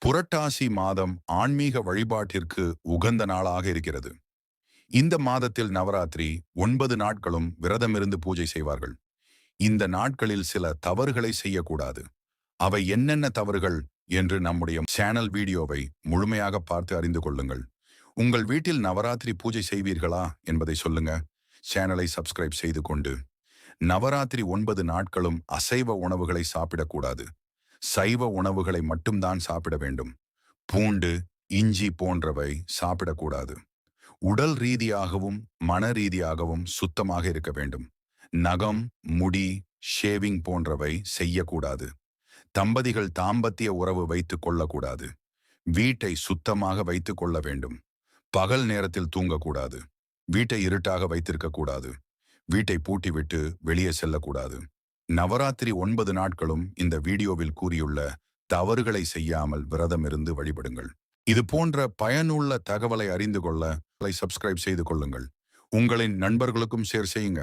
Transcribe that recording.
புரட்டாசி மாதம் ஆன்மீக வழிபாட்டிற்கு உகந்த நாளாக இருக்கிறது. இந்த மாதத்தில் நவராத்திரி 9 நாட்களும் விரதமிருந்து பூஜை செய்வார்கள். இந்த நாட்களில் சில தவறுகளை செய்யக்கூடாது. அவை என்னென்ன தவறுகள் என்று நம்முடைய சேனல் வீடியோவை முழுமையாக பார்த்து அறிந்து கொள்ளுங்கள். உங்கள் வீட்டில் நவராத்திரி பூஜை செய்வீர்களா என்பதை சொல்லுங்க. சேனலை சப்ஸ்கிரைப் செய்து கொண்டு நவராத்திரி 9 நாட்களும் அசைவ உணவுகளை சாப்பிடக்கூடாது. சைவ உணவுகளை மட்டும்தான் சாப்பிட வேண்டும். பூண்டு, இஞ்சி போன்றவை சாப்பிடக்கூடாது. உடல் ரீதியாகவும் மன ரீதியாகவும் சுத்தமாக இருக்க வேண்டும். நகம், முடி, ஷேவிங் போன்றவை செய்யக்கூடாது. தம்பதிகள் தாம்பத்திய உறவு வைத்துக் கொள்ளக்கூடாது. வீட்டை சுத்தமாக வைத்துக் கொள்ள வேண்டும். பகல் நேரத்தில் தூங்கக்கூடாது. வீட்டை இருட்டாக வைத்திருக்க கூடாது. வீட்டை பூட்டிவிட்டு வெளியே செல்லக்கூடாது. நவராத்திரி 9 நாட்களும் இந்த வீடியோவில் கூறியுள்ள தவறுகளை செய்யாமல் விரதம் இருந்து வழிபடுங்கள். இது போன்ற பயனுள்ள தகவலை அறிந்து கொள்ள சப்ஸ்கிரைப் செய்து கொள்ளுங்கள். உங்களின் நண்பர்களுக்கும் ஷேர் செய்யுங்க.